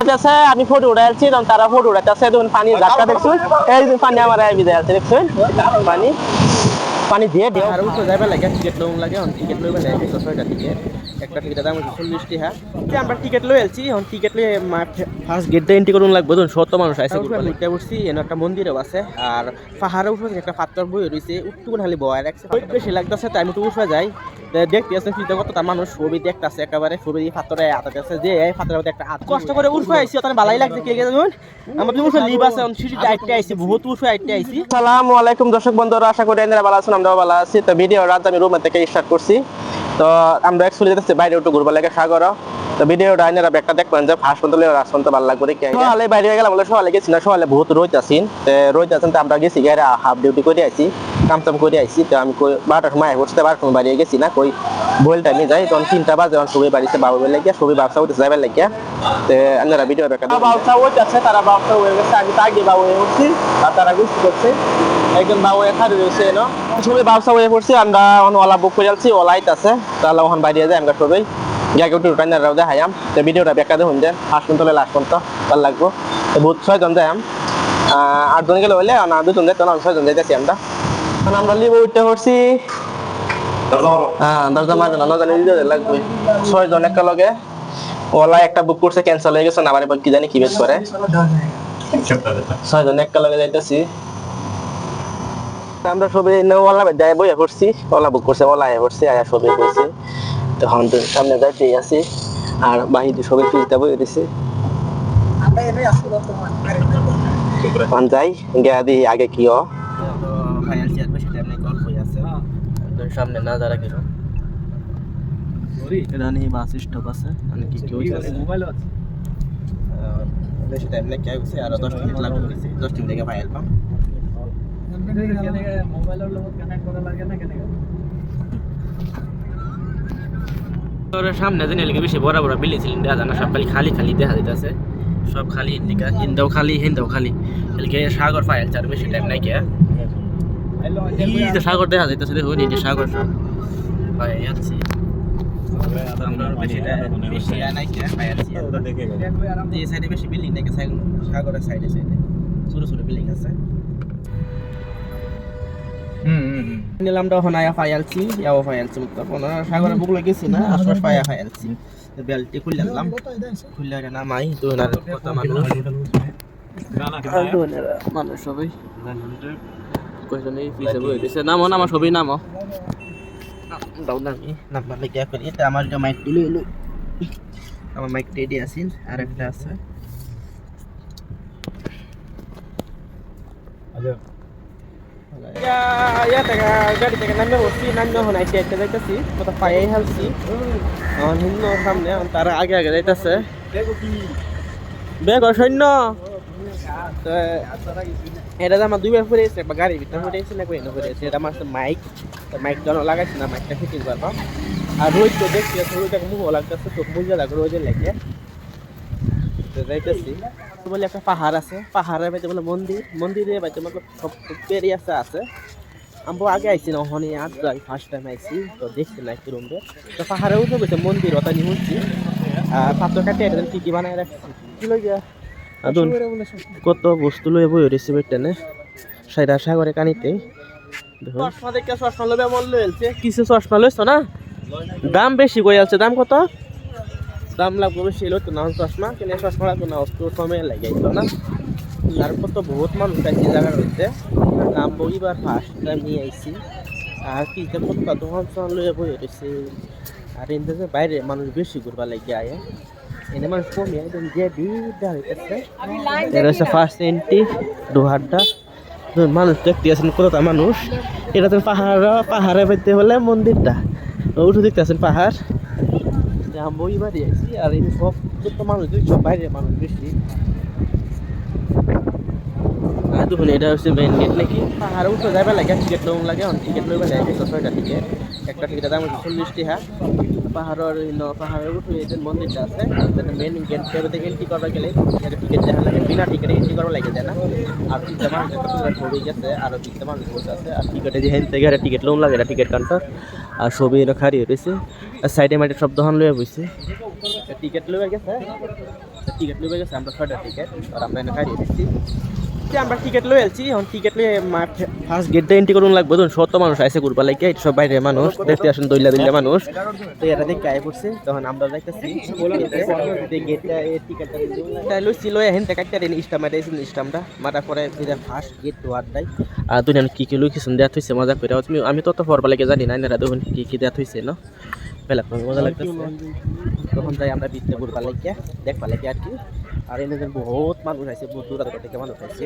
আছে আমি ফটো উঠাইছি তখন তারা ফটো উঠাইতেছে তখন পানি ধাক্কা দেখছো এই যে পানি আমার আই বিদায় আছে দেখছো পানি পানি দিয়ে দিয়ে আর উঠে যাবে লাগে টিকিট লোন লাগে অন টিকিট লইবে লাগে 6টা টিকিট একটা টিকিটের দাম হচ্ছে 40 টাকা আমরা টিকিট লই আলছি এখন টিকিট লই ফার্স্ট গেটে এন্ট্রি করুন লাগবে তখন 100 মানুষ আইছে ঘুরতে বসছি এনে একটা মন্দিরও আছে আর পাহাড়ের উপরে একটা পাথর বই রইছে উঠটুকুন খালি বয় রাখছে বেশি লাগতেছে তাই আমি তো উঠে যাই দেখতে আছেন কি কতটা মানুষ ছবি দেখতেছে একেবারে ছবি দিয়ে পাথরে আটাতেছে যে এই পাথরের মধ্যে একটা হাত কষ্ট করে উঠে আইছি তার ভালোই লাগছে কে গেছে ধরুন আমরা তো উঠে লিভ আছে সিঁড়িতে আইতে আইছি বহুত উঠে আইতে আইছি আসসালামু আলাইকুম দর্শক বন্ধুরা আশা করি আপনারা ভালো আছেন আমরাও ভালো আছি তো ভিডিও রাত আমি রুম থেকে স্টার্ট করছি তো আমরা অ্যাকচুয়ালি যেতেছি বাইরে একটু ঘুরবার লাগে সাগর তো ভিডিওটা আপনারা ব্যাকটা দেখবেন যে ফার্স্ট পর্যন্ত রাস্তা তো ভালো লাগবে দেখে সকালে বাইরে গেলাম বলে সকালে গেছি না সকালে বহুত রোদ আছেন তো রোদ আছেন তো আমরা গেছি গাড়ি হাফ ডিউটি করে আইছি কামচাম করে আইছি তো আমি 12টার সময় বসতে 12টার সময় বাড়ি গেছি না কই বইল টাইমে যাই তখন 3টা বাজে যখন সবাই বাড়িতে বাবুবের লাগিয়া সবাই ব্যবসা করতে যাবার লাগিয়া তো আপনারা ভিডিও ব্যাকটা ব্যবসা হচ্ছে তারা ব্যবসা হয়ে গেছে আমি তো আগে বাবু হয়ে উঠছি আর তারা গুছি করছে একজন বাবু এখানে রয়েছে না সবাই ব্যবসা হয়ে পড়ছি আমরা ওলা বুক করে যাচ্ছি ওলাইট আছে তাহলে ওখান বাইরে যাই আমরা সবাই জায়গা একটু টাইনাররাও দেখাইম তো ভিডিওটা ব্যাখ্যা দেখুন যে ফার্স্ট পর্যন্ত লাস্ট পর্যন্ত ভালো লাগবো তো বহুত 6জন যাইম 8জন গেলে হইলে না 2জন যাই তাহলে 6জন যাইতেছি আমরা লিভ উঠতে করছি হ্যাঁ দরজা মাঝে না জানি লাগবে 6জন একটা লগে ওলা একটা বুক করছে ক্যান্সেল হয়ে গেছে না আবার কি জানি কি বেশ করে 6জন একটা লগে যাইতেছি আমরা সবাই ওলা যাই বইয়া করছি ওলা বুক করছে ওলা আয়া করছি আয়া সবাই কইছে তখন তো সামনে যাইতে আছি আর বাহিরে সবাই ফিরতে বই দিছে আমরা যাই গিয়া দিই আগে কি হ তো ফাইনাল চেয়ার বেশি টাইম নাই গল্প হয়ে আছে তো সামনে না যারা কিরো এটা নিয়ে বাস স্টপ আছে মানে কি কেউ আছে মোবাইল আছে বেশি টাইম নাই কেউ আছে আর 10 মিনিট লাগবে 10 মিনিট থেকে ফাইনাল পাম মোবাইলের লগত কানেক্ট করা লাগে না কেন তোর সামনে যে নেলকে বেশি বড় বড় বিল্ডিং ছিলেন দেখা যায় না সব খালি খালি দেখা যাইতেছে সব খালি ইন্ডিকা হিন্দাও খালি এলকে সাগর ফাইল চার বেশি টাইম নাই কে এই যে সাগর দেখা যাইতেছে দেখুন এই যে সাগর সব ভাই যাচ্ছে আমরা বেশি নাই কে ভাই যাচ্ছে এই সাইডে বেশি বিল্ডিং নাই কে সাগরের সাইডে ছোট ছোট বিল্ডিং আছে নিলাম তখন আয়া ফাইলছি ইয়াও ফাইলছি তখন সাগরের বুক লাগেছি না আশপাশ পায়া ফাইলছি বেলটি খুললাম খুললে নামাই তো আর কত মানুষ সবাই কয়জনে পিছে বই দিছে নামো নামো সবাই নামো দাও নামি নাম্বার লেখা করি এটা আমার যে মাইক দিল এলো আমার মাইক রেডি আছে আর একটা আছে আচ্ছা ya tengah gaड़ी tengah nanda hosti nanda hona isi aja kita sih kota payah hal sih hinno samne antara age যাইতাছে বেগ সৈন্য তো এটা আমার দুইবার পরে এসে বা গাড়ির ভিতরে পরে এসে না কই না পরে এসে এটা আমার মাইক জন লাগাইছে না মাইকটা ফিটিং করবা আর রোজ তো দেখছি রোজটা মুখ লাগতেছে তো মুজা লাগে রোজে লাগে তো যাইতাছি বলে একটা পাহাড় আছে পাহাড়ের বাইতে বলে মন্দিরে বাইতে মতলব সব এরিয়া আছে আমরা আগে আইছি না ওখানে আজ যাই ফার্স্ট টাইম আইছি তো দেখছি না একটু রুমে তো পাহাড়ে উঠে গেছে মন্দির ওটা নিয়ে উঠছি আর পাথর কাটে এটা কি বানায় রাখছি কি লই গিয়া আদুন কত বস্তু লই বই রইছে বেটানে সাইরা সাগরে কানিতে দেখো চশমা দেখে চশমা লবে মন লইছে কিছু চশমা লইছো না দাম বেশি কই আছে দাম কত দাম লাগবে বেশি হলো তো না চশমা কিনে চশমা লাগবে না অস্ত্র সময় লাগে তো না তারপর তো বহুত মানুষ কাছে জায়গা রয়েছে নাম বইবার ফার্স্ট টাইম নিয়ে আইছি আর কি যে কত দোকান চল লয়ে বই রয়েছে আর এনতে বাইরে মানুষ বেশি ঘুরবা লাগে আয় এনে মানুষ কমই একদম যে বিদা হইতেছে এটা হচ্ছে ফার্স্ট এন্ট্রি দুহাটটা মানুষ দেখতে আছেন কতটা মানুষ এটা তো পাহাড়ে পেতে হলে মন্দিরটা উঠে দেখতে আছেন পাহাড় বই বাড়ি আইছি আর এই সব তো মানুষ সব বাইরে মানুষ বেশি আর দেখুন এটা হচ্ছে মেইন গেট নাকি পাহাড়ে উঠে যাবে লাগে টিকিট লোন লাগে টিকিট লইবে লাগে 6টা টিকিট একটা টিকিটের দাম হচ্ছে 40 টাকা পাহাড়ের উঠে এই যে মন্দিরটা আছে যেটা মেইন গেট থেকে এন্ট্রি করা গেলে একটা টিকিট দেখা লাগে বিনা টিকিটে এন্ট্রি করা লাগে যায় না আর তিনটা মানুষ ছবি গেছে আর তিনটা মানুষ বসে আছে আর টিকিটে যে হেন থেকে টিকিট লোন লাগে টিকিট কাউন্টার আর ছবি খাড়ি রয়েছে আর সাইডে মাইডে সব দোকান লয়ে বসে টিকিট লয়ে গেছে টিকিট লয়ে গেছে আমরা 6টা টিকিট আর আমরা এনে গাড়ি দিচ্ছি আমরা টিকিট লয়ে আলছি এখন টিকিট লয়ে ফার্স্ট গেটটা এন্ট্রি করুন লাগবে তখন 100 মানুষ আইছে ঘুরবা লাগে সব বাইরে মানুষ দেখতে আসেন দইলা মানুষ তো এরা দেখে আয় পড়ছে তখন আমরা যাইতেছি গেটটা টিকিটটা লইছি লয়ে হেন টাকা একটা ইস্টাম মারাইছি ইস্টামটা মারা পরে ফিরে ফার্স্ট গেট তো আড্ডাই আর দুজন কি লইছেন দেয়া হইছে মজা করে আমি তত ফরবা লাগে জানি না এরা দেখুন কি দেয়া হইছে না বেলা মজা লাগতেছে তখন যাই আমরা বিচে ঘুরবা লাগে দেখবা লাগে আর কি আর এনে বহুত মানুষ আছে বহুত দূর থেকে মানুষ আছে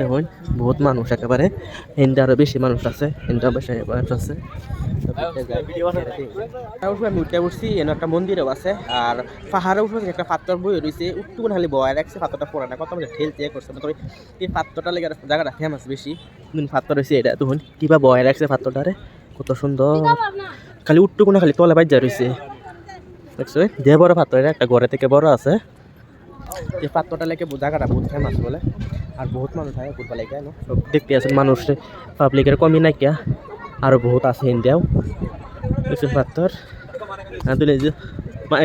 দেখুন বহুত মানুষ একেবারে এনটা আরো বেশি মানুষ আছে এনটা বেশি মানুষ আছে আমি উঠে উঠছি এনে একটা মন্দিরও আছে আর পাহাড়ের উপরে একটা পাথর বই রয়েছে উঠটুকুন খালি বয় রাখছে পাথরটা পড়া না কত মধ্যে ঠেলতে করছে তবে এই পাথরটা লেগে জায়গাটা ফেমাস বেশি পাথর রয়েছে এটা তখন কিবা বয় রাখছে পাথরটারে কত সুন্দর খালি উঠটুকুন খালি তলে বাজ্যা রয়েছে দেখছো যে বড় পাথর একটা ঘরে থেকে বড় আছে এই পাত্রটা লেগে জায়গাটা বহুত ফেমাস বলে আর বহুত মানুষ হয় ঘুরবা লাগে সব দেখতে আছেন মানুষ পাবলিকের কমই নাই কিয়া আরো বহুত আছে ইন্ডিয়াও দেখছেন পাত্র তুলে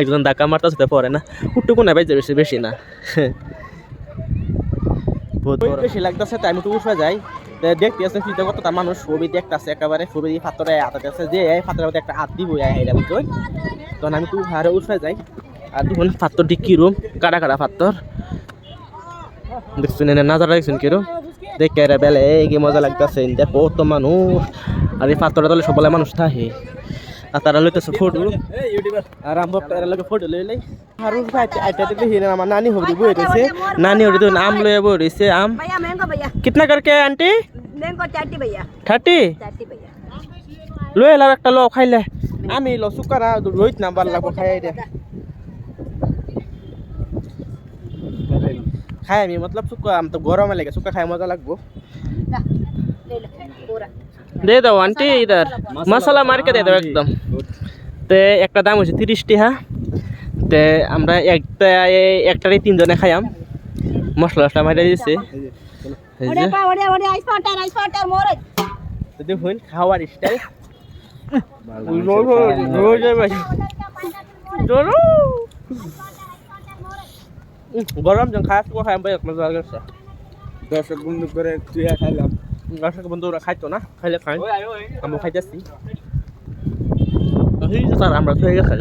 একজন ধাক্কা মারতেছে তো পরে না উঠটুকু না বাইজে বেশি না বহুত বেশি লাগতেছে তাই আমি তো উঠে যাই দেখতে আছেন ফিতে কতটা মানুষ ছবি দেখতেছে একেবারে ছবি পাত্রে হাতে আছে যে এই পাত্রের মধ্যে একটা হাত দিব এটা বুঝলেন তখন আমি তো হারে উঠে যাই আর দেখুন পাথরটি কিরম কাটা কাটা পাথর দেখছেন এনে নাজারা দেখছেন কিরম দেখে এরা বেলে কি মজা লাগতেছে কত মানুষ আর এই পাথরটা তলে সবলে মানুষ থাকে আর তারা লইতেছে ফটো আর আমরা লোকে ফটো লই লাই আর আইটা দেখি আমার নানি হবি বই রয়েছে নানি হবি তো আম লয়ে বই রয়েছে আম कितना करके आंटी मैंगो 30 भैया 30 30 भैया লই এলার একটা লো খাইলে আমি লো সুকারা রোহিত নাম্বার লাগবো খাই দে খাই আমি मतलब सुक्का हम तो गरम में लेके सुक्का खाए मजा लगबो ले ले पूरा दे दो आंटी इधर मसाला मार के दे दो एकदम ते একটা দাম হইছে 30 টাকা তে আমরা একটারই তিনজনে খাইয়াম মশলাটা মাইরা দিছে ওরে পা ওরে আইস পাটার মোরে তো দেখুন খাওয়ার স্টাইল গরম যখন খাস খাই মজা লাগছে দর্শক বন্ধু করে তুই খাইলাম দর্শক বন্ধুরা খাইতো না খাইলে খাই আমি খাইতেছি স্যার আমরা তো হয়ে গেছে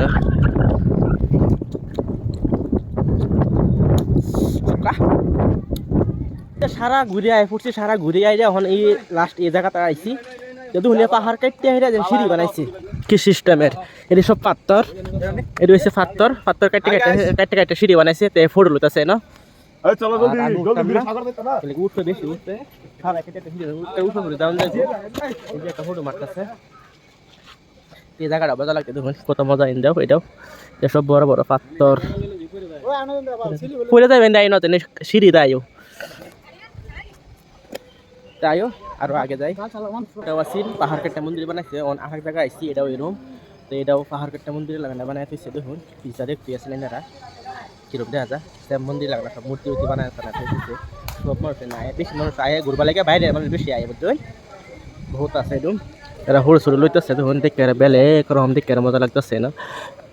সারা ঘুরে আয় পড়ছি সারা ঘুরে আই এখন এই লাস্ট এই জায়গাটা আইছি যদি হুনিয়া পাহাড় কাটতে আইরা যে সিঁড়ি বানাইছে কি সিস্টেমের এটা সব পাথর এটা হচ্ছে পাথর কাটতে সিঁড়ি বানাইছে তে ফটো লইতাছে না চলো জলদি সাগর দিতে না উঠতে বেশি উঠতে সারা কেটে উঠে পড়ে ডাউন যাইছে এই যে একটা ফটো মারতেছে এই জায়গাটা মজা লাগছে দেখুন কত মজা ইন দাও এটাও সব বড় বড় পাথর পড়ে যাবেন তাই না সিঁড়ি দাইও তাইও আরো আগে যাই এটাও আসিল পাহাড় কাটটা মন্দির বানাইছে আরেক জায়গায় আইসি এটাও এরকম তো এটাও পাহাড় কাটটা মন্দির লাগানো বানাইছে দেখুন পিছা দেখতে আসলেন এরা কিরকম দেখা যায় সব মন্দির লাগানো সব মূর্তি বানায় সব মানুষ না বেশি মানুষ আয় ঘুরবা লাগে বাইরে মানুষ বেশি আয় বুঝলেন বহুত আছে একদম এরা হুড় সুড়ে লইতেছে দেখুন দেখে বেলে রকম দেখে মজা লাগতেছে না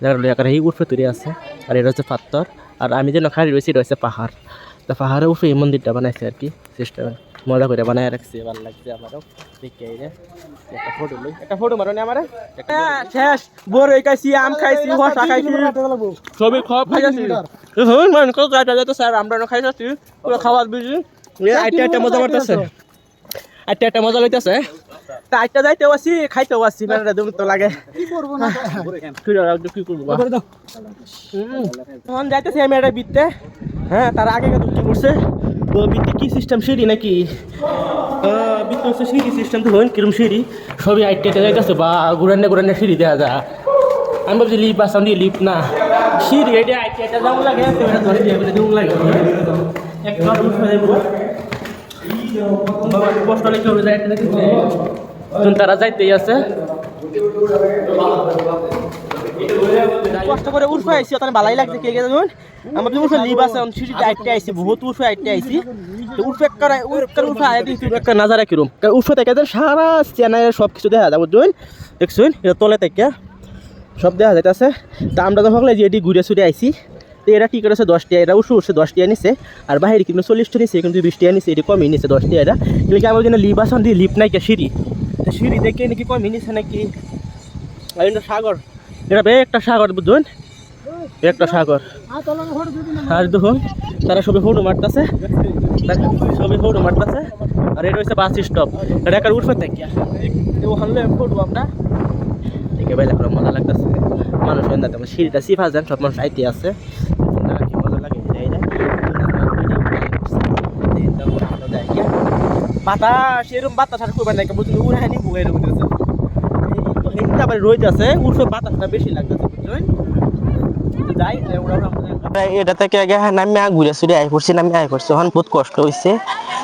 জায়গাটা এই উঠে তৈরি আছে আর এটা হচ্ছে পাথর আর আমি যেন খালি রয়েছি এটা হচ্ছে পাহাড় তা পাহাড়ে উঠে এই মন্দিরটা বানাইছে আর কি সিস্টেম মজা করে বানায় রাখছে ভালো লাগছে আমারও দেখে একটা ফটো মারো নি আমার শেষ বড় খাইছি আম খাইছি হসা খাইছি সবই খাওয়া খাইছি হুন মান কত যাইতে যাইতে স্যার আমরা খাইছি পুরো খাওয়া বুঝি আইটা মজা করতেছে আইটা মজা লইতেছে তা আইটা যাইতেও আসি খাইতেও আসি না দুম তো লাগে কি করব না কি করব তখন যাইতেছি আমি এটা বিতে হ্যাঁ তার আগে কি করছে তো বিতে কি সিস্টেম সিঁড়ি নাকি বিতে হচ্ছে সিঁড়ি সিস্টেম তো হন কিরম সিঁড়ি সবই আইটা যাইতেছে বা ঘুরান্নে সিঁড়ি দেওয়া যায় আমি ভাবছি লিপ আসাম দিয়ে লিপ না সিঁড়ি এটা আইটা যাওয়া লাগে ধরে দিয়ে দেওয়া লাগে একবার উঠে যাইব বাবা কষ্ট লেগে হয়ে যায় তারা যাইতেই আছে কষ্ট করে উঠে আইসি ওখানে ভালোই লাগছে কে গেছে ধরুন আমার উঠে লিপ আছে সিঁড়িতে আইটে আইসি বহুত উঠে আইটে আইসি উঠে উঠে আয় দিচ্ছি একটা নাজারা কিরম উঠে থেকে সারা চেনাইয়ের সব কিছু দেখা যাবো বুঝলেন দেখছুন এটা তলে থেকে সব দেখা যাইতেছে তা আমরা যখন যে এটি ঘুরে ছুটে আইসি এরা টিকিট আছে 10 টাকা, এরা উঠছে 10 টাকা নিছে, আর বাইরে কিন্তু 40 টাকা নিছে, কিন্তু 20 টাকা নিছে, এটি কমই নিছে 10 টাকা। এরা এলাকা আমার জন্য লিপ আসান দিয়ে লিপ নাই কে সিঁড়ি, সিঁড়ি দেখে নাকি কমই নিছে নাকি। আর এটা সাগর, এটা একটা সাগর বুঝুন, একটা সাগর। আর দেখুন তারা সবাই ফটো মারতেছে, সবাই ফটো মারতেছে। আর এটা হচ্ছে বাস স্টপ, এটা একটা উঠবে থেকে ওখানে ফটো আমরা দেখে বাইরে করে মজা লাগতেছে। মানুষ তেমন সিঁড়িটা সিফা যান, সব মানুষ আইতে আছে, কি মজা লাগে বাতাস এরকম বাতাস আর করবেন না, বুঝলি উড়াই নি বুড়াই এরকম আবার রোদ আছে, উঠবে বাতাসটা বেশি লাগতেছে বুঝলেন। যাই এটা থেকে আগে নামে ঘুরে চুরে আই পড়ছি, নামে আই পড়ছি, এখন বহুত কষ্ট হয়েছে।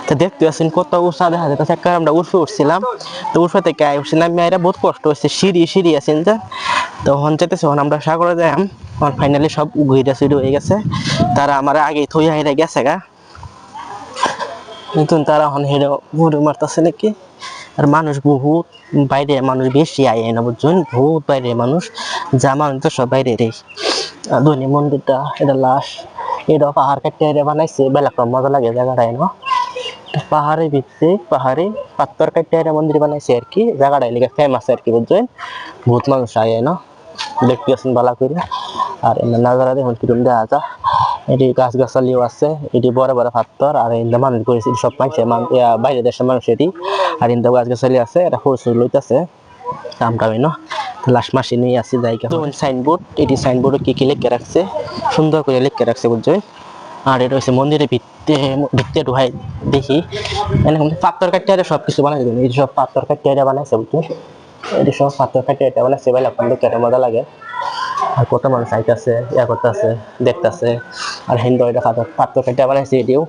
তো দেখতে পাচ্ছেন কত উৎসাহ দেখা যাচ্ছে, একটা আমরা উঠে উঠছিলাম, তো উঠে থেকে আই উঠছি, নামে আইরা বহুত কষ্ট হয়েছে, সিঁড়ি আছেন যা। তো হন চাইতেছে আমরা সাগরে যাইম, ফাইনালি সব ঘুরে চুরে হয়ে গেছে। তারা আমার আগে থই হাইরা গেছে গা, কিন্তু তারা হন হেরে ঘুরে মারতেছে নাকি। আর মানুষ বহুত বাইরে, মানুষ বেশি আয় না বুঝছেন, বহুত বাইরে মানুষ, যা মানুষ তো সব বাইরে রে। ধনী মন্দিরটা, এটা লাশ, এটা পাহাড় কাটিয়ে বানাইছে, বেলা মজা লাগে জায়গাটায় না। পাহাড়ের ভিতরে পাহাড়ে পাথর কাটিয়ে মন্দির বানাইছে আর কি, জায়গাটা এলাকা ফেমাস আর কি বুঝছেন, বহুত মানুষ আয় না, দেখতে আসেন বালা করে। আর এমনি নাজারা দেখুন কিরম দেখা যা, এটি গাছ গাছালিও আছে, এটি বড় বড় পাথর। আর ইন্দা মানুষ করেছে সব মানুষ বাইরে দেশের মানুষ এটি, আর ইন্দা গাছ গাছালি আছে, এটা ফুল লইতেছে দামটা হইন। লাস্ট মাসে নিয়ে আসি জায়গা। সাইনবোর্ড, এটি সাইনবোর্ডে কি কি লিখে রাখছে, সুন্দর করে লিখে রাখছে বুঝছেন। আর এটা হচ্ছে মন্দিরের ভিত্তে ঢুকাই দেখি, মানে পাথর কাটিয়ে সব কিছু বানাই দেবেন, এই সব পাথর কাটিয়ে বানাইছে বুঝছেন, এটি সব পাথর কাটিয়ে বানাইছে, বেলা দেখতে মজা লাগে। আর কত মানুষ আইতেছে, করতেছে, দেখতেছে। আর হিন্দু এটা পাথর কাটিয়ে বানাইছে এটিও,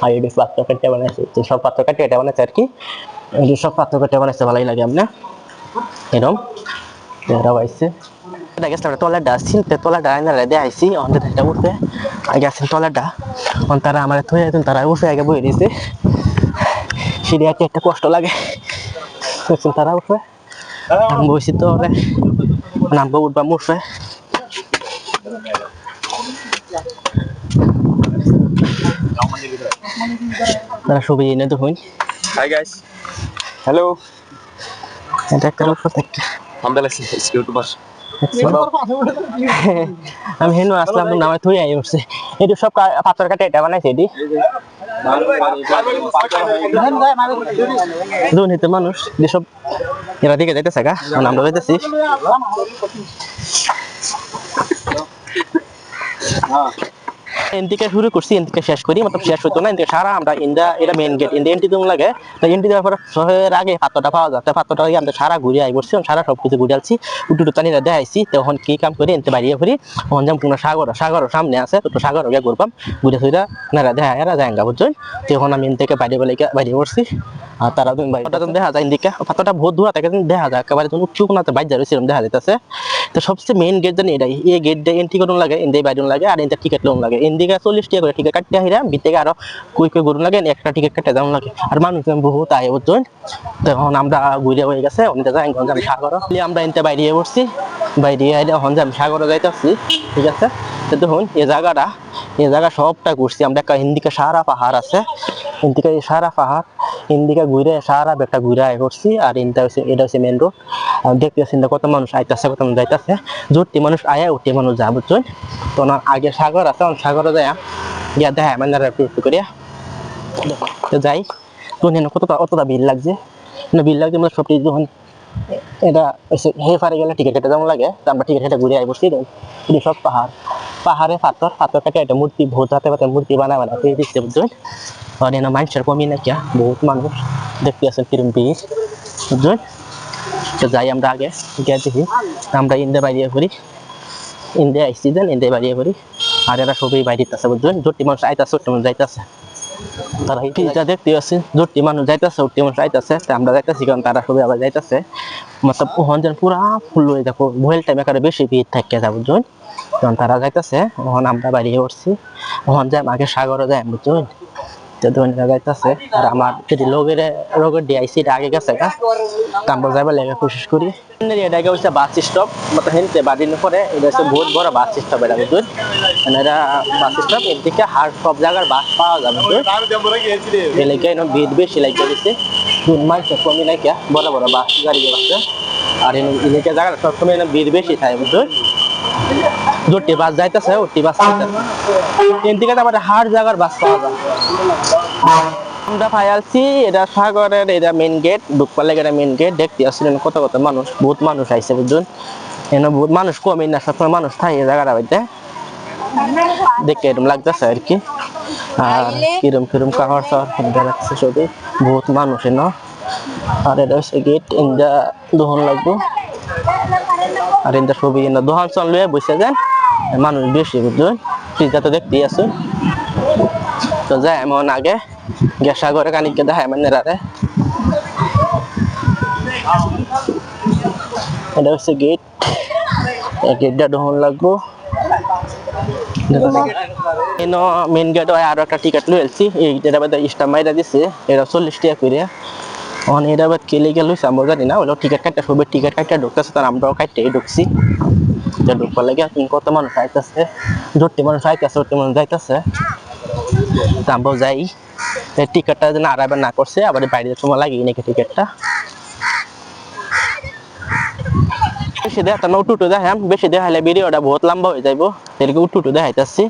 আর এটি পাথর কাটিয়ে বানাইছে, সব পাথর কাটিয়ে বানাইছে আর কি, এটি সব পাথর কাটিয়ে বানাইছে, ভালোই লাগে আপনার এরকম। এরা আইছে গেছিলাম তলাটা আসছিল, তলাটা আইনা দিয়ে আইসি অন্যের একটা উঠবে আগে আসছেন তলাটা, তারা আমার থয়ে যেতেন, তারা উঠে আগে বয়ে দিয়েছে, সিঁড়ি হাঁটতে একটা কষ্ট লাগে, তারা উঠবে বসি তো নামবো উঠবা উঠবে। তারা ছবি এনে দেখুন, হাই গাইস, হ্যালো, এটা একটা উঠবে একটা আমরা লাগছি ইউটিউবার। আমি হেনু আসলাম, নামে থই আই উঠছে, এটি সব পাথর কাটে এটা বানাইছে, এটি দুর্নীতি মানুষ যেসব এরা দিকে যাইতেছে গা, আমরা যাইতেছি। এনটিকে শুরু করছি, এনটিকে শেষ করি, মতলব শেষ হতো না, এনটিকে সারা আমরা ইন্দা, এটা মেইন গেট, ইন্দা এন্ট্রি দিন লাগে, তো এন্ট্রি দেওয়ার পর শহরের আগে পাত্রটা পাওয়া যায়, পাত্রটা আমরা সারা ঘুরে আই পড়ছি, সারা সব কিছু ঘুরে আলছি, উঠু টানিরা দেখাইছি। তখন কি কাম করি, এনতে বাড়িয়ে ঘুরি, তখন যেমন কোনো সাগর সামনে আছে, তো সাগর গিয়ে ঘুরবাম, ঘুরে ফিরা নারা দেখা এরা জায়গা বুঝছেন। তখন আমি এনতে বাইরে পড়ছি, আর তারা তুমি দেখা যায় ইন্দিকা পাত্রটা বহুত দূর থেকে দেখা যায়, একেবারে উঁচু কোনাতে বাইর যাবে সেরকম দেখা যাইতেছে। তো সবচেয়ে মেইন গেট জানি এটাই, এই গেট দিয়ে এন্ট্রি করুন লাগে, এনতে বাইরে লাগে, আর এনতে টিকিট লোন লাগে, এনদিকে 40 টাকা করে টিকিট কাটতে আহিরা, ভিতরে আরো কুই গরু লাগে, একটা টিকিট কাটতে যাওয়া লাগে। আর মানুষ বহুত আয় বুঝছেন। তখন আমরা ঘুরে হয়ে গেছে, অনেকটা যাই আমি সাগর, আমরা এনতে বাইরে পড়ছি, বাইরে আইলে এখন আমি সাগরে যাইতেছি, ঠিক আছে। তো দেখুন এই জায়গা সবটা ঘুরছি আমরা, হিন্দিকে সারা পাহাড় আছে, হিন্দিকে সারা পাহাড়, হিন্দিকে ঘুরে সারা একটা ঘুরে আয় করছি। আর এটা হচ্ছে মেন রোড, দেখতে পাচ্ছি কত মানুষ আইতেছে, কত মানুষ যাইতেছে, জোরটি মানুষ আয়া উঠতে মানুষ যা বুঝছেন। তো আগে সাগর আছে, সাগরে যায় গিয়া দেখা মানে একটু করিয়া তো যাই, তখন কতটা অতটা ভিড় লাগছে, মানে সবটি যখন এটা হে পারে গেলে টিকিট কেটে যেমন লাগে, তো আমরা টিকিট কেটে ঘুরে আই বসছি। এটি সব পাহাড়ে পাথর কাটে একটা মূর্তি, ভোজ হাতে মূর্তি বানায় দিচ্ছে বুঝছেন। আর এনে মানুষের কমি না কিয়া, বহুত মানুষ দেখতে আসেন কিরম ভিড় বুঝছেন। তো যাই আমরা আগে গিয়ে দেখি, আমরা ইন্দে বাইরে করি, ইন্দে আইসি দেন ইন্দে বাইরে করি। আর এরা সবই বাইরে আছে বুঝছেন, জোরটি মানুষ আইতাছে, ওটি মানুষ যাইতেছে, তারা যা দেখতে পাচ্ছি জোরটি মানুষ যাইতেছে, ওটি মানুষ আইতাছে, আমরা যাইতেছি কারণ তারা সবাই আবার যাইতেছে। মতলব ওখান যেন পুরা ফুল হয়ে দেখো, ভোয়েল টাইম একেবারে বেশি ভিড় থাকে যা বুঝছেন। তখন তারা যাইতেছে, ওখানে আমরা বাইরে পড়ছি, ওখান যাই আগে সাগরে যাই বুঝছেন। তো ধন্যবাদ যাইতেছে আর আমার যদি রোগের ডিআইসি আগে গেছে গা আমরা যাইবার লেগে কোশিশ করি এটা হচ্ছে বাস স্টপ মতো হেনতে বাদিন পরে এটা হচ্ছে বহুত বড় বাস স্টপ এটা বুঝুন মানে এটা বাস স্টপ এর দিকে হার সব জায়গার বাস পাওয়া যাবে এলাকা এনে ভিড় বেশি লাগে দিচ্ছে দুন মাস কমি নাই কে বড় বড় বাস গাড়ি আছে আর এলাকা জায়গা সবসময় এনে ভিড় বেশি থাকে বুঝুন দুটি বাস যাইতেছে ওটি বাস তিন থেকে তারপরে হার জায়গার বাস পাওয়া যায় আমরা ফাইলছি এটা সাগরের এটা মেইন গেট ঢুকবার লাগে এটা মেইন গেট দেখতে আসছিলেন কত কত মানুষ বহুত মানুষ আইছে বুঝুন এনে বহুত মানুষ কমই না সবসময় মানুষ থাকে এই জায়গাটা বাইতে দেখে এরকম লাগতেছে আর কি আর কিরম কাহার সর লাগছে সবই বহুত মানুষ এনে আর এটা হচ্ছে গেট ইন্দা দোহন লাগবো আর ইন্দা সবই এনে দোহান চল লয়ে বসে যান মানুষ বেশি বুঝুন পিজা তো দেখতেই আসুন তো যাই এমন আগে গ্যাসা করে কানিকে দেখায় মানে রাতে এটা হচ্ছে গেট গেটটা ঢোহন লাগবো মেন গেট আরো একটা টিকিট লইছি এইটা বাদে স্টাম্প মাইরা দিছে এটা 40 টাকা করে অন এটা বাদ কে লেগে লইছে আমরা জানি না ওলো টিকিট কাটতে সবে টিকিট কাটতে ঢুকতেছে তার আমরাও কাটতেই ঢুকছি এটা ঢুকবার লাগে কত মানুষ আইতাছে জোরটি মানুষ আইতাছে ওটি মানুষ যাইতাছে আমরাও যাই টিকিটটা যেন আরাইবার না করছে আবার বাইরে সময় লাগিয়ে নাকি টিকিটটা বেশি দেখা না উঠু দেখাম বেশি দেখাইলে ভিডিওটা বহুত লম্বা হয়ে যাইব এদিকে উঠু দেখাইতেছি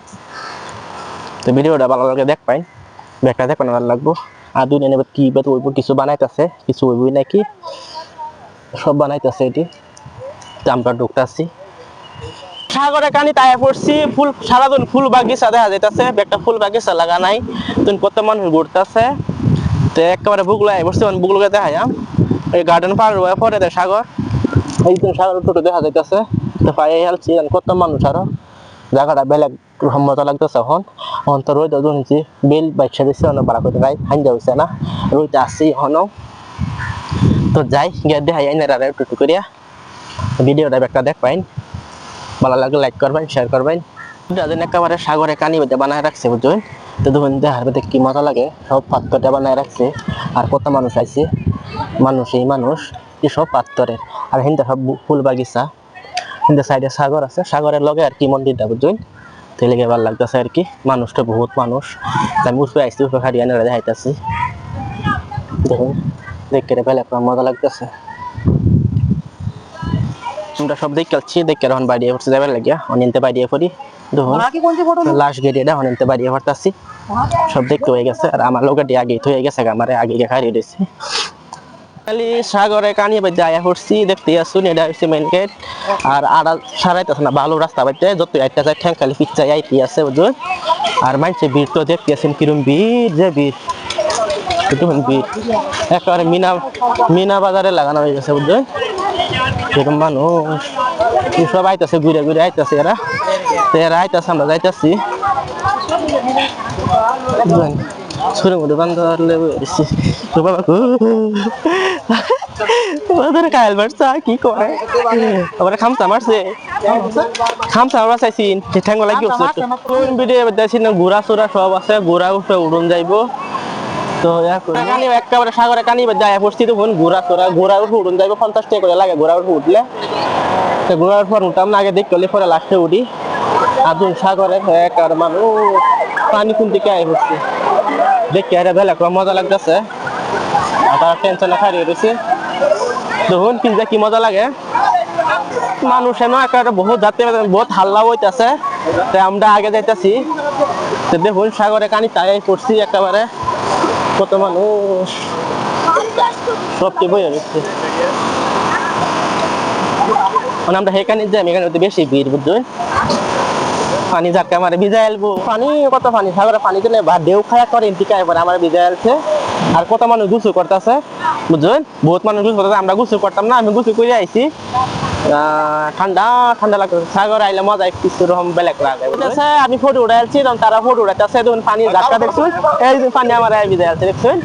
তো ভিডিওটা ভালো লাগে দেখ পাই ব্যাগটা দেখো না ভালো লাগবো আর দুই নেবে কি ওইব কিছু বানাইতেছে কিছু ওইবই নাকি সব বানাইতেছে এটি তো আমরা ঢুকতেছি সাগরে কানি তাই পড়ছি ফুল সারাদিন ফুল বাগিচা দেখা যাইতেছে একটা ফুল বাগিচা লাগা নাই তুমি কত মানুষ ঘুরতেছে তো একেবারে বুকলাই বসছি বুকলকে দেখাই এই গার্ডেন পার পরে সাগর এই সাগর টোটো দেখা যাইতেছে তো পায়ে হেলছি কত মানুষ আরো জায়গাটা বেলেগ মজা লাগতেছে এখন তো রোদ শুনছি বেল বাইসা দিচ্ছে অনেক ভাড়া করতে গাই হাঞ্জা হয়েছে না রোদ আসছি এখনো তো যাই গিয়ে দেখাই আইনারা টোটো করিয়া ভিডিওটা একটা দেখ পাইন ভালো লাগলে লাইক করবেন শেয়ার করবেন একেবারে সাগরে কানি বেঁধে বানায় রাখছে বুঝলেন তো দেখুন দেখার বেঁধে কি মজা লাগে সব পাত্রটা বানায় রাখছে আর কত মানুষ আইছে এই মানুষ সব পাত্তরের আর হিন্দা সব ফুল বাগিচা হিন্দা সাইডে সাগর আছে সাগরের লগে আর কি মন্দিরটা বুঝলেন তো লেগে ভালো লাগতেছে আর কি মানুষটা বহুত মানুষ আমি উঠে আইসি উঠে হারিয়ে আনারা দেখাইতেছি দেখুন দেখতে পেলে আপনার মজা লাগতেছে আমরা সব দেখছি দেখে এখন বাড়িয়ে পড়তে যাবার লাগিয়া অনিতে বাড়িয়ে পড়ি দেখুন লাস্ট গেট এটা অনিতে বাড়িয়ে পড়তেছি সব দেখতে হয়ে গেছে আর আমার লোকটি আগে হয়ে গেছে আমার আগে হারিয়ে দিয়েছি খালি সাগরে কানি বাজে আয়া পড়ছি দেখতে আসুন এটা হচ্ছে মেন গেট আর আড়া সারাইতেছে না ভালো রাস্তা বাজে যত একটা যায় ঠ্যাং খালি পিচ্ছা আইতে আছে বুঝুন আর মানছে ভিড় তো দেখতে আসেন কিরম ভিড় যে ভিড় ভিড় একেবারে মিনা বাজারে লাগানো হয়ে গেছে বুঝলেন এরকম মানুষ সব আইতেছে ঘুরে ঘুরে আইতেছে এরা আইতেছে আমরা যাইতেছি ছুরে মধ্যে বান্ধবলে বাবা কাল মারছে কি করে আবার খামসা মারছে খামসা আমরা চাইছি ঠ্যাঙ্গ লাগি ভিডিও দেখছি না ঘোরা চোরা সব আছে ঘোরা উঠে উড়ন যাইব তো একেবারে সাগরে কানি যায় পড়ছি তখন ঘোরা উঠে উঠুন যাইব 50 টাকা করে লাগে ঘোরা উঠে উঠলে তো ঘোরার পর উঠাম না আগে দেখলে পরে লাস্টে উঠি আর সাগরে একেবারে মানুষ পানি কোন দিকে আয় পড়ছে দেখে আরে বেলা মজা লাগতেছে আর টেনশনে হারিয়ে রয়েছে দেখুন পিজা কি মজা লাগে মানুষ এনে একেবারে বহুত যাতে বহুত হাল্লা হইতেছে তাই আমরা আগে যাইতেছি দেখুন সাগরে কানি তাই পড়ছি একেবারে কত মানুষ সবটি বই হচ্ছে আমরা সেখানে যাই এখানে বেশি ভিড় বুঝলেন পানি ঝাঁকা আমার ভিজা এলবো পানি কত পানি সাগরে পানি দিলে ঢেউ খায়া করে ইন্টিকা এবার আমার ভিজা এলছে আর কত মানুষ গুছু করতেছে বুঝলেন বহুত মানুষ গুছু করতেছে আমরা গুছু করতাম না আমি গুছু করে আইছি ঠান্ডা ঠান্ডা লাগতেছে সাগর আইলে মজা কিছু রকম বেলেগ লাগে বুঝতেছে আমি ফটো উঠাইছি তখন তারা ফটো উঠাইতেছে তখন পানি ঝাঁকা দেখছুন এই পানি আমার ভিজা এলছে দেখছুন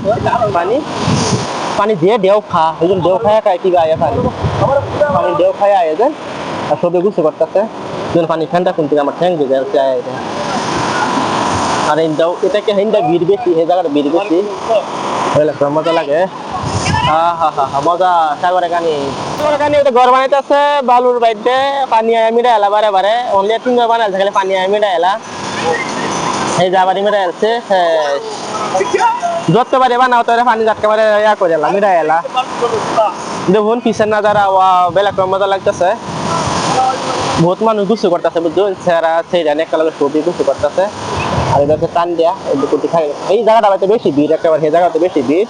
পানি দিয়ে ঢেউ খা ওই জন্য ঢেউ খায়া খায় কি গায়ে পানি ঢেউ খায়া আয় আর সবে গুছু করতেছে পানি ঠান্ডা কিন্তু আমার ঠ্যাং ভিজে এলছে আর ইন্দাও এটাকে হিন্দা ভিড় বেশি এই জায়গাটা ভিড় বেশি বুঝলে মজা লাগে মজা সাগরে কানি এটা ঘর বানাইতেছে বালুর বাইতে পানি মিটা এলা বারে বারে অনলি 3 বার বানাইছে খালি পানি মিটা এলা এই যাবারি মিটা এলছে যত বারে বানাও তো পানি জাটকা বারে ইয়া করে এলা মিটা এলা দেখুন পিছন নাজারা বেলা কম মজা লাগতেছে বহুত মানুষ গুছু করতেছে বুঝছেন সেরা সেইটা একটা লাগে ছবি গুছু করতেছে আর এটা হচ্ছে টান দিয়া এই জায়গাটা বাইতে বেশি ভিড় একেবারে সেই জায়গাতে বেশি ভিড়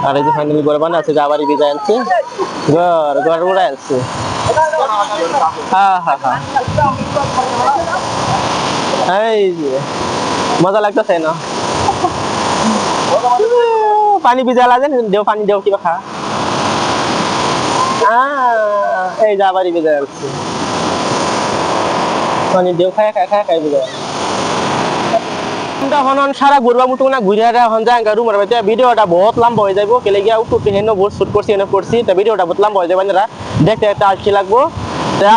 আর এই যে ফাইনালি ঘর বানা আছে যাবারই বিদায় আনছে ঘর উড়াই আনছে এই যে মজা লাগতেছে না পানি ভিজা লাগে দেও পানি দেও কিবা খা এই যাবারই বিদায় আনছে পানি দেও খাই বিদায় সারা ঘুরবা মুটু না ঘুরে রুমের মধ্যে ভিডিওটা বহুত লম্বা হয়ে যাবো কেলে গিয়া উঠু হেন শুট করছি এনে করছি তো ভিডিওটা বহুত লম্বা হয়ে যাবে না দেখতে একটা আসছি লাগবো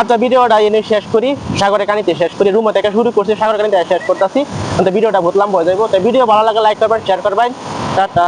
তো ভিডিওটা এনে শেষ করি সাগরে কানিতে শেষ করি রুমে থেকে শুরু করছি সাগরে কানিতে শেষ করতেছি ভিডিওটা বহুত লম্বা হয়ে যাবো তো ভিডিও ভালো লাগে লাইক করবেন শেয়ার করবেন টাটা।